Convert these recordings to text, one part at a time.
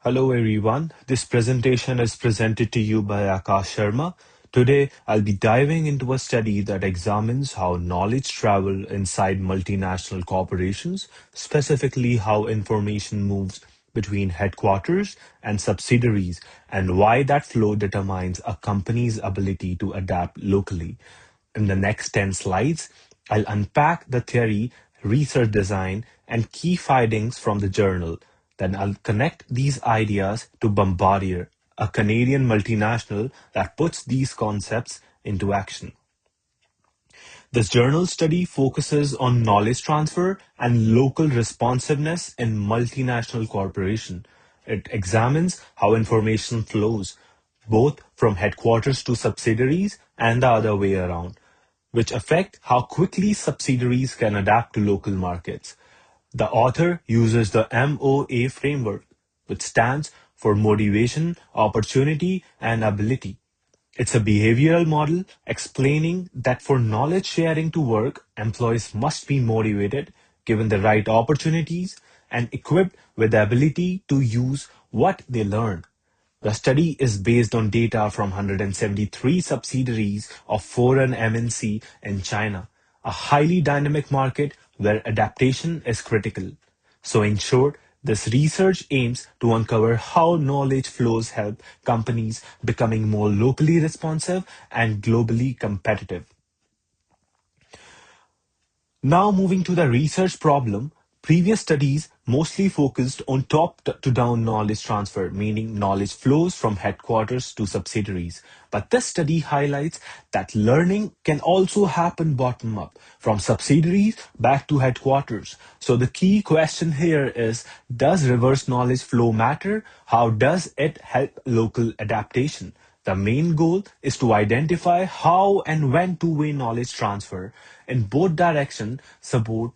Hello everyone. This presentation is presented to you by Akash Sharma. Today, I'll be diving into a study that examines how knowledge travel inside multinational corporations, specifically how information moves between headquarters and subsidiaries, and why that flow determines a company's ability to adapt locally. In the next 10 slides, I'll unpack the theory, research design, and key findings from the journal. Then I'll connect these ideas to Bombardier, a Canadian multinational that puts these concepts into action. This journal study focuses on knowledge transfer and local responsiveness in multinational corporation. It examines how information flows, both from headquarters to subsidiaries and the other way around, which affect how quickly subsidiaries can adapt to local markets. The author uses the MOA framework, which stands for motivation, opportunity, and ability. It's a behavioral model explaining that for knowledge sharing to work, employees must be motivated, given the right opportunities, and equipped with the ability to use what they learn. The study is based on data from 173 subsidiaries of foreign MNC in China, a highly dynamic market where adaptation is critical. So in short, this research aims to uncover how knowledge flows help companies becoming more locally responsive and globally competitive. Now moving to the research problem, previous studies mostly focused on top-to-down knowledge transfer, meaning knowledge flows from headquarters to subsidiaries. But this study highlights that learning can also happen bottom-up, from subsidiaries back to headquarters. So the key question here is, does reverse knowledge flow matter? How does it help local adaptation? The main goal is to identify how and when two-way knowledge transfer in both directions support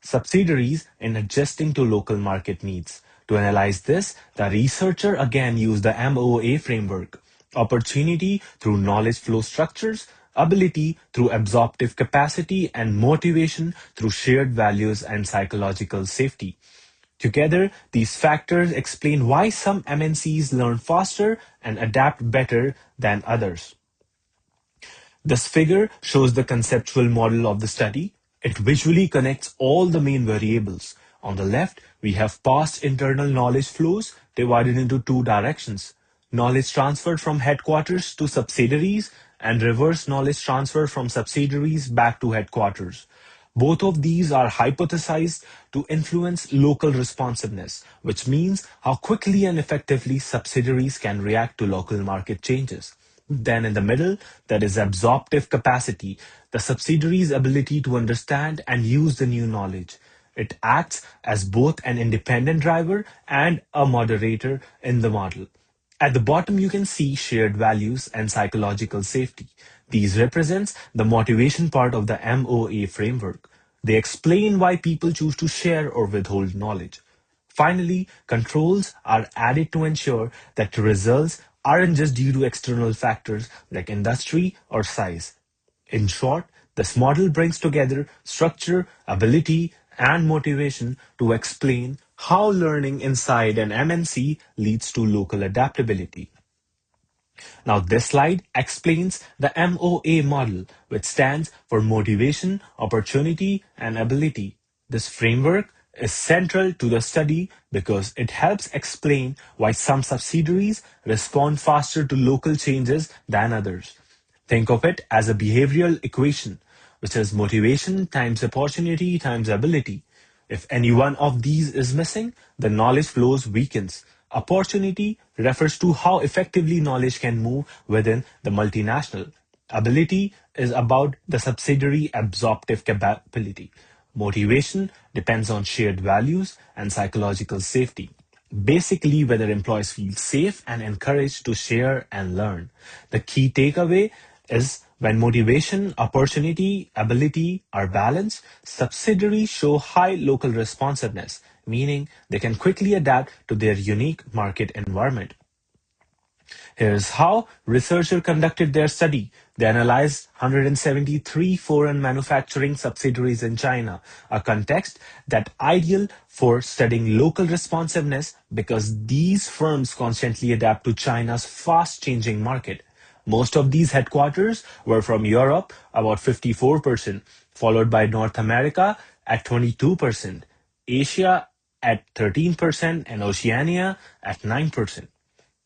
subsidiaries in adjusting to local market needs. To analyze this, the researcher again used the MOA framework: opportunity through knowledge flow structures, ability through absorptive capacity, and motivation through shared values and psychological safety. Together, these factors explain why some MNCs learn faster and adapt better than others. This figure shows the conceptual model of the study. It visually connects all the main variables. On the left, we have past internal knowledge flows divided into two directions: knowledge transferred from headquarters to subsidiaries and reverse knowledge transfer from subsidiaries back to headquarters. Both of these are hypothesized to influence local responsiveness, which means how quickly and effectively subsidiaries can react to local market changes. Then in the middle, there is absorptive capacity, the subsidiary's ability to understand and use the new knowledge. It acts as both an independent driver and a moderator in the model. At the bottom, you can see shared values and psychological safety. These represents the motivation part of the MOA framework. They explain why people choose to share or withhold knowledge. Finally, controls are added to ensure that results aren't just due to external factors like industry or size. In short, this model brings together structure, ability, and motivation to explain how learning inside an MNC leads to local adaptability. Now, this slide explains the MOA model, which stands for motivation, opportunity, and ability. This framework is central to the study because it helps explain why some subsidiaries respond faster to local changes than others. Think of it as a behavioral equation, which is motivation times opportunity times ability. If any one of these is missing, the knowledge flows weakens. Opportunity refers to how effectively knowledge can move within the multinational. Ability is about the subsidiary absorptive capability. Motivation depends on shared values and psychological safety. Basically, whether employees feel safe and encouraged to share and learn. The key takeaway is when motivation, opportunity, ability are balanced, subsidiaries show high local responsiveness, meaning they can quickly adapt to their unique market environment. Here's how researchers conducted their study. They analyzed 173 foreign manufacturing subsidiaries in China, a context that ideal for studying local responsiveness because these firms constantly adapt to China's fast-changing market. Most of these headquarters were from Europe, about 54%, followed by North America at 22%, Asia at 13%, and Oceania at 9%.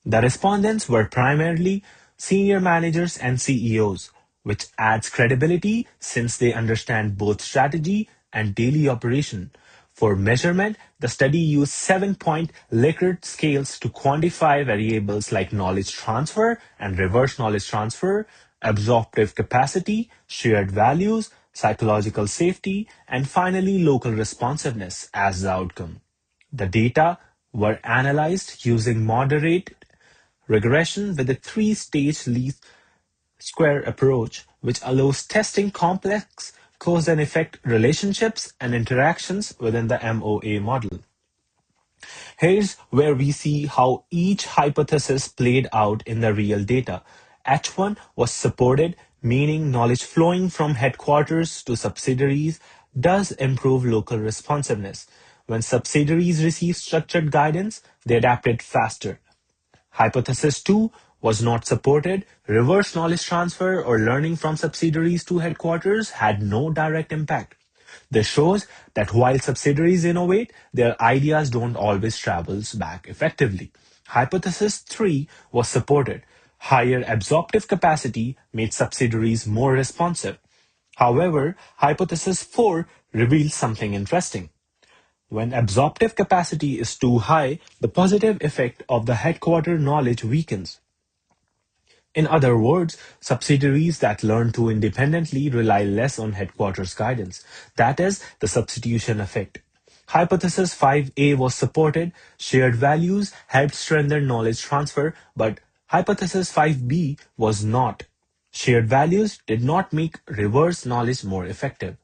The respondents were primarily senior managers and CEOs, which adds credibility since they understand both strategy and daily operation. For measurement, the study used 7-point Likert scales to quantify variables like knowledge transfer and reverse knowledge transfer, absorptive capacity, shared values, psychological safety, and finally local responsiveness as the outcome. The data were analyzed using moderate regression with a three-stage least square approach, which allows testing complex cause and effect relationships and interactions within the MOA model. Here's where we see how each hypothesis played out in the real data. H1 was supported, meaning knowledge flowing from headquarters to subsidiaries does improve local responsiveness. When subsidiaries receive structured guidance, they adapted faster. Hypothesis 2 was not supported. Reverse knowledge transfer or learning from subsidiaries to headquarters had no direct impact. This shows that while subsidiaries innovate, their ideas don't always travel back effectively. Hypothesis 3 was supported. Higher absorptive capacity made subsidiaries more responsive. However, hypothesis 4 revealed something interesting. When absorptive capacity is too high, the positive effect of the headquarter knowledge weakens. In other words, subsidiaries that learn to independently rely less on headquarters guidance. That is the substitution effect. Hypothesis 5A was supported, shared values helped strengthen knowledge transfer, but hypothesis 5B was not. Shared values did not make reverse knowledge more effective.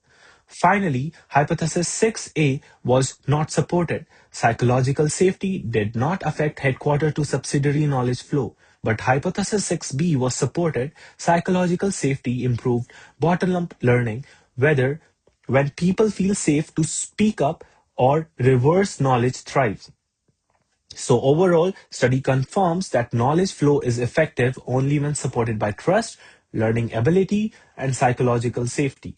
Finally, hypothesis 6A was not supported. Psychological safety did not affect headquarter to subsidiary knowledge flow, but hypothesis 6B was supported. Psychological safety improved bottom-up learning, whether when people feel safe to speak up or reverse knowledge thrives. So overall, study confirms that knowledge flow is effective only when supported by trust, learning ability, and psychological safety.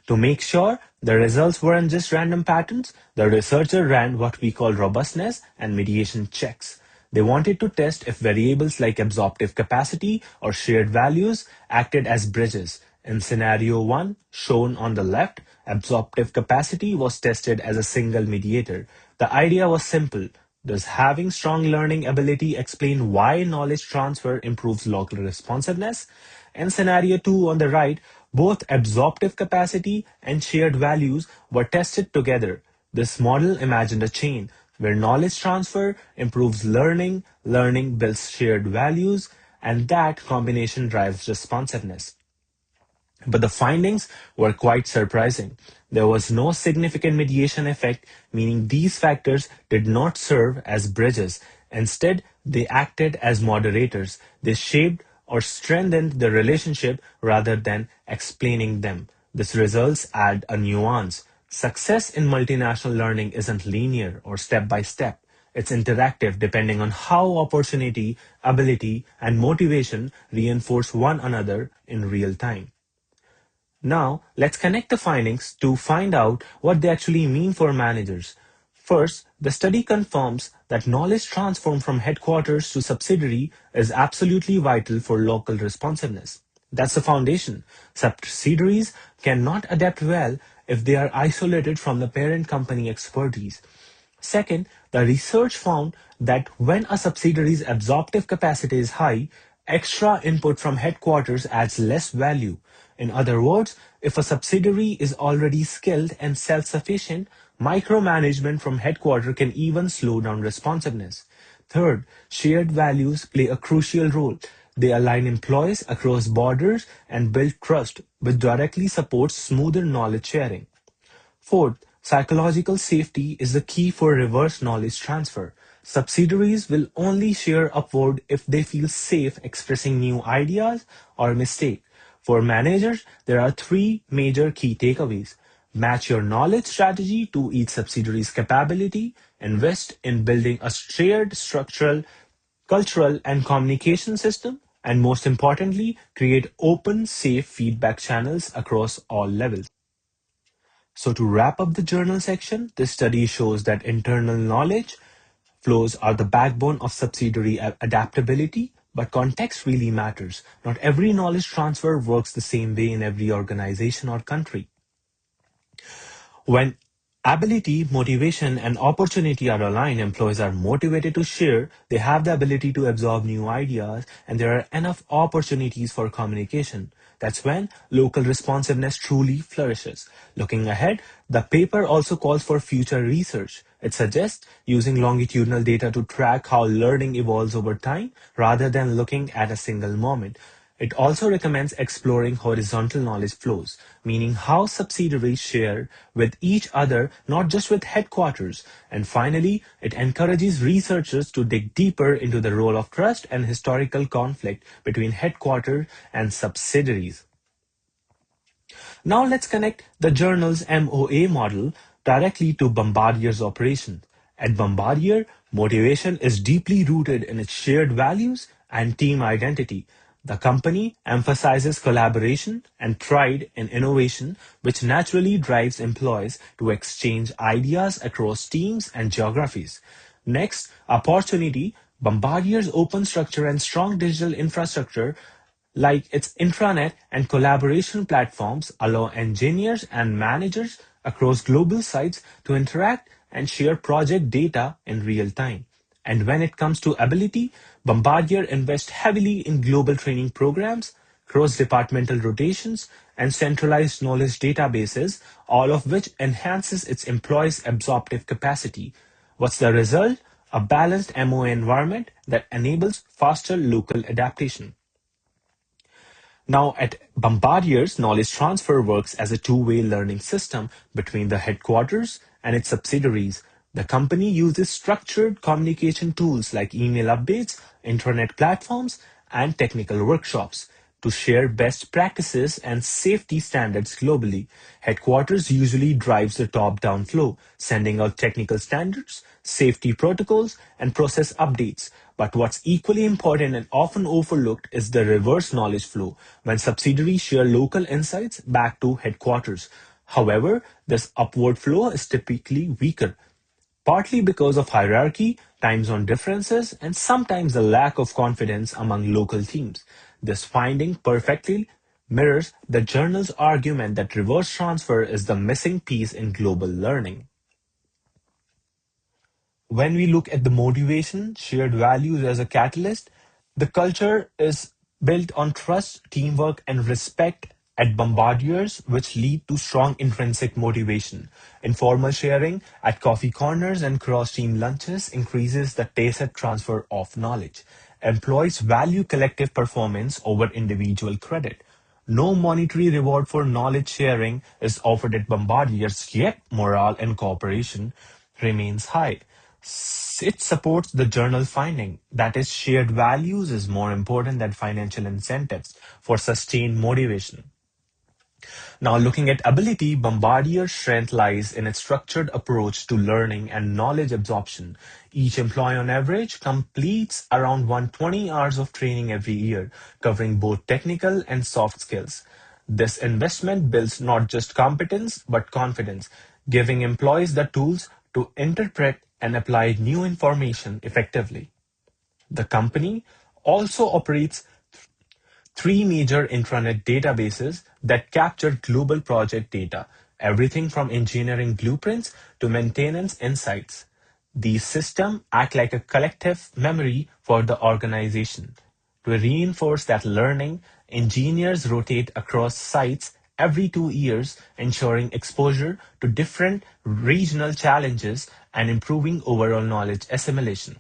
To make sure the results weren't just random patterns, the researcher ran what we call robustness and mediation checks. They wanted to test if variables like absorptive capacity or shared values acted as bridges. In scenario 1, shown on the left, absorptive capacity was tested as a single mediator. The idea was simple. Does having strong learning ability explain why knowledge transfer improves local responsiveness? In scenario 2 on the right, both absorptive capacity and shared values were tested together. This model imagined a chain where knowledge transfer improves learning, learning builds shared values, and that combination drives responsiveness. But the findings were quite surprising. There was no significant mediation effect, meaning these factors did not serve as bridges. Instead, they acted as moderators. They shaped or strengthened the relationship rather than explaining them. These results add a nuance. Success in multinational learning isn't linear or step by step. It's interactive depending on how opportunity, ability, and motivation reinforce one another in real time. Now, let's connect the findings to find out what they actually mean for managers. First, the study confirms that knowledge transfer from headquarters to subsidiary is absolutely vital for local responsiveness. That's the foundation. Subsidiaries cannot adapt well if they are isolated from the parent company expertise. Second, the research found that when a subsidiary's absorptive capacity is high, extra input from headquarters adds less value. In other words, if a subsidiary is already skilled and self-sufficient, micromanagement from headquarters can even slow down responsiveness. Third, shared values play a crucial role. They align employees across borders and build trust, which directly supports smoother knowledge sharing. Fourth, Psychological safety is the key for reverse knowledge transfer. Subsidiaries will only share upward if they feel safe expressing new ideas or mistake. For managers, there are three major key takeaways. Match your knowledge strategy to each subsidiary's capability. Invest in building a shared structural, cultural, and communication system. And most importantly, create open, safe feedback channels across all levels. So, to wrap up the journal section, this study shows that internal knowledge flows are the backbone of subsidiary adaptability, but context really matters. Not every knowledge transfer works the same way in every organization or country. When ability, motivation, and opportunity are aligned, employees are motivated to share, they have the ability to absorb new ideas, and there are enough opportunities for communication. That's when local responsiveness truly flourishes. Looking ahead, the paper also calls for future research. It suggests using longitudinal data to track how learning evolves over time rather than looking at a single moment. It also recommends exploring horizontal knowledge flows, meaning how subsidiaries share with each other, not just with headquarters. And finally, it encourages researchers to dig deeper into the role of trust and historical conflict between headquarters and subsidiaries. Now let's connect the journal's MOA model directly to Bombardier's operation. At Bombardier, motivation is deeply rooted in its shared values and team identity. The company emphasizes collaboration and pride in innovation, which naturally drives employees to exchange ideas across teams and geographies. Next, opportunity. Bombardier's open structure and strong digital infrastructure like its intranet and collaboration platforms allow engineers and managers across global sites to interact and share project data in real time. And when it comes to ability, Bombardier invests heavily in global training programs, cross-departmental rotations, and centralized knowledge databases, all of which enhances its employees' absorptive capacity. What's the result? A balanced MOA environment that enables faster local adaptation. Now, at Bombardier's, knowledge transfer works as a two-way learning system between the headquarters and its subsidiaries. The company uses structured communication tools like email updates, internet platforms, and technical workshops to share best practices and safety standards globally. Headquarters usually drives the top-down flow, sending out technical standards, safety protocols, and process updates. But what's equally important and often overlooked is the reverse knowledge flow when subsidiaries share local insights back to headquarters. However, this upward flow is typically weaker, partly because of hierarchy, time zone differences, and sometimes a lack of confidence among local teams. This finding perfectly mirrors the journal's argument that reverse transfer is the missing piece in global learning. When we look at the motivation, shared values as a catalyst, the culture is built on trust, teamwork, and respect at Bombardiers, which lead to strong intrinsic motivation. Informal sharing at coffee corners and cross team lunches increases the tacit transfer of knowledge. Employees value collective performance over individual credit. No monetary reward for knowledge sharing is offered at Bombardiers, yet morale and cooperation remains high. It supports the journal finding that is shared values is more important than financial incentives for sustained motivation. Now, looking at ability, Bombardier's strength lies in its structured approach to learning and knowledge absorption. Each employee, on average, completes around 120 hours of training every year, covering both technical and soft skills. This investment builds not just competence, but confidence, giving employees the tools to interpret and apply new information effectively. The company also operates three major intranet databases that capture global project data, everything from engineering blueprints to maintenance insights. These systems act like a collective memory for the organization. To reinforce that learning, engineers rotate across sites every 2 years, ensuring exposure to different regional challenges and improving overall knowledge assimilation.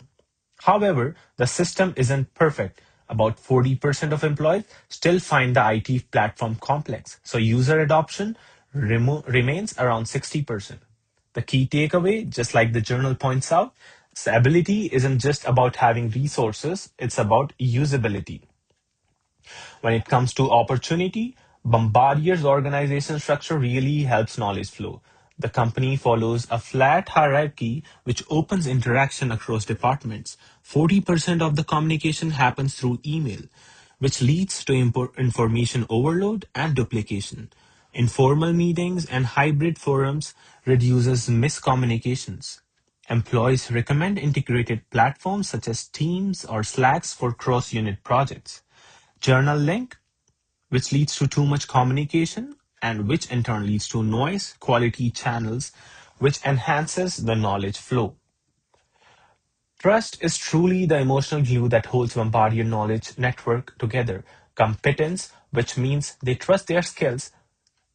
However, the system isn't perfect. About 40% of employees still find the IT platform complex, so user adoption remains around 60%. The key takeaway, just like the journal points out, stability isn't just about having resources, it's about usability. When it comes to opportunity, Bombardier's organization structure really helps knowledge flow. The company follows a flat hierarchy which opens interaction across departments. 40% of the communication happens through email, which leads to information overload and duplication. Informal meetings and hybrid forums reduces miscommunications. Employees recommend integrated platforms such as Teams or Slacks for cross-unit projects. Journal link, which leads to too much communication and which in turn leads to noise, quality channels, which enhances the knowledge flow. Trust is truly the emotional glue that holds Bombardier knowledge network together. Competence, which means they trust their skills.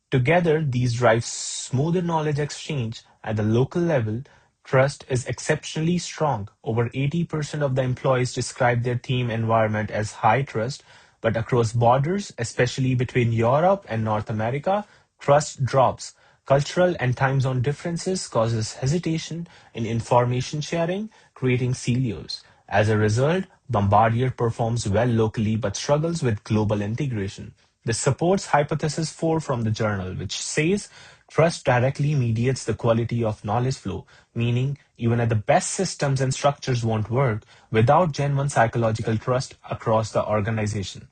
Together, these drive smoother knowledge exchange at the local level. Trust is exceptionally strong. Over 80% of the employees describe their team environment as high trust, but across borders, especially between Europe and North America, trust drops. Cultural and time zone differences causes hesitation in information sharing, creating silos. As a result, Bombardier performs well locally but struggles with global integration. This supports hypothesis 4 from the journal, which says trust directly mediates the quality of knowledge flow, meaning even at the best systems and structures won't work without genuine psychological trust across the organization.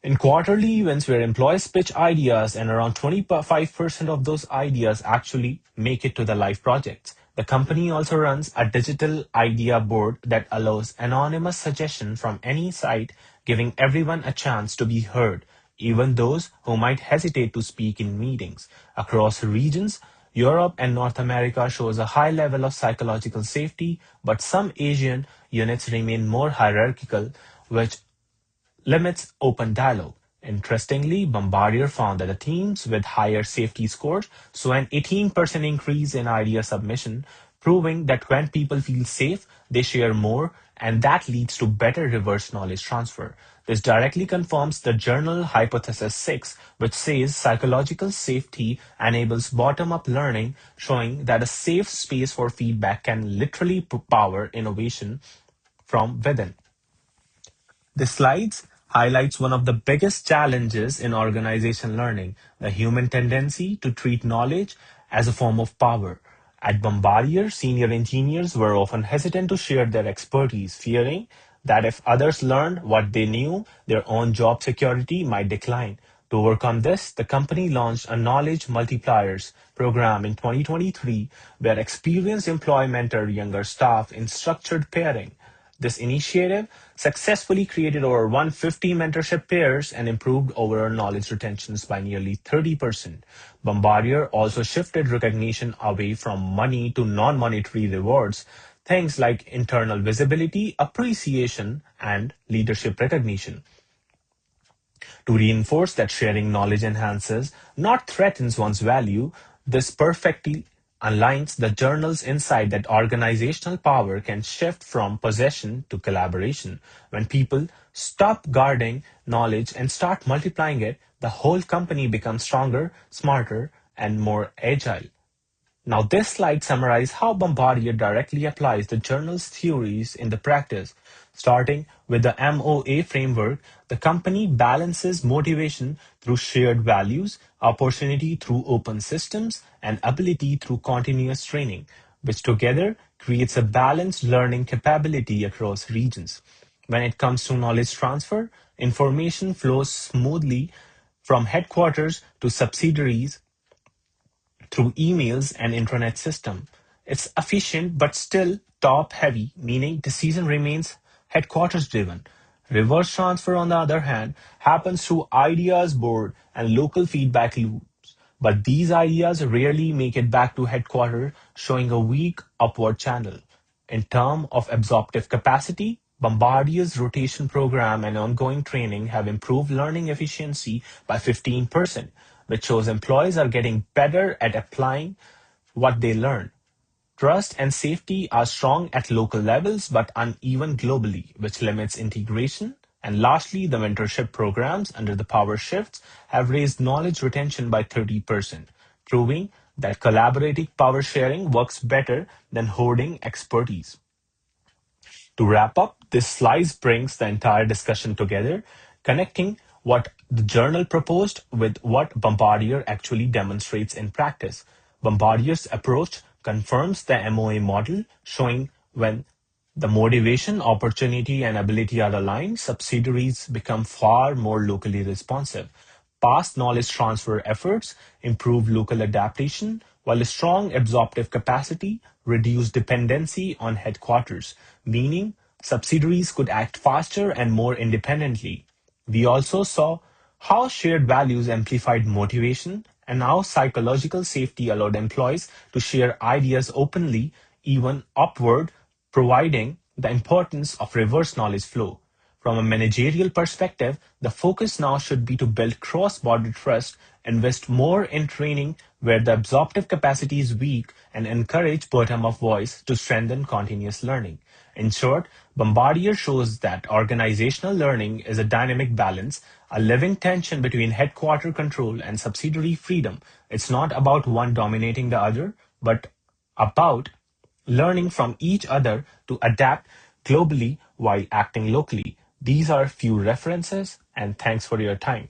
In quarterly events where employees pitch ideas and around 25% of those ideas actually make it to the live projects. The company also runs a digital idea board that allows anonymous suggestion from any site, giving everyone a chance to be heard, even those who might hesitate to speak in meetings. Across regions, Europe and North America shows a high level of psychological safety, but some Asian units remain more hierarchical, which limits open dialogue. Interestingly, Bombardier found that the teams with higher safety scores saw an 18% increase in idea submission, proving that when people feel safe, they share more, and that leads to better reverse knowledge transfer. This directly confirms the journal hypothesis 6, which says psychological safety enables bottom up learning, showing that a safe space for feedback can literally power innovation from within. The slides highlights one of the biggest challenges in organization learning, the human tendency to treat knowledge as a form of power. At Bombardier, senior engineers were often hesitant to share their expertise, fearing that if others learned what they knew, their own job security might decline. To overcome this, the company launched a Knowledge Multipliers program in 2023 where experienced employee mentor younger staff in structured pairing. This initiative successfully created over 150 mentorship pairs and improved overall knowledge retentions by nearly 30%. Bombardier also shifted recognition away from money to non-monetary rewards, things like internal visibility, appreciation, and leadership recognition to reinforce that sharing knowledge enhances, not threatens one's value. This perfectly aligns the journal's insight that organizational power can shift from possession to collaboration. When people stop guarding knowledge and start multiplying it, the whole company becomes stronger, smarter, and more agile. Now, this slide summarizes how Bombardier directly applies the journal's theories in the practice. Starting with the MOA framework, the company balances motivation through shared values, opportunity through open systems, and ability through continuous training, which together creates a balanced learning capability across regions. When it comes to knowledge transfer, information flows smoothly from headquarters to subsidiaries through emails and intranet system. It's efficient but still top heavy, meaning decision remains headquarters driven. Reverse transfer, on the other hand, happens through ideas board and local feedback loops. But these ideas rarely make it back to headquarters, showing a weak upward channel. In terms of absorptive capacity, Bombardier's rotation program and ongoing training have improved learning efficiency by 15%, which shows employees are getting better at applying what they learn. Trust and safety are strong at local levels but uneven globally, which limits integration. And lastly, the mentorship programs under the power shifts have raised knowledge retention by 30%, proving that collaborative power sharing works better than hoarding expertise. To wrap up, this slice brings the entire discussion together, connecting what the journal proposed with what Bombardier actually demonstrates in practice. Bombardier's approach confirms the MOA model, showing when the motivation, opportunity, and ability are aligned, subsidiaries become far more locally responsive. Past knowledge transfer efforts improve local adaptation, while a strong absorptive capacity reduce dependency on headquarters, meaning subsidiaries could act faster and more independently. We also saw how shared values amplified motivation and how psychological safety allowed employees to share ideas openly, even upward, providing the importance of reverse knowledge flow. From a managerial perspective, the focus now should be to build cross-border trust, invest more in training where the absorptive capacity is weak, and encourage bottom-up voice to strengthen continuous learning. In short, Bombardier shows that organizational learning is a dynamic balance, a living tension between headquarter control and subsidiary freedom. It's not about one dominating the other, but about learning from each other to adapt globally while acting locally. These are few references, and thanks for your time.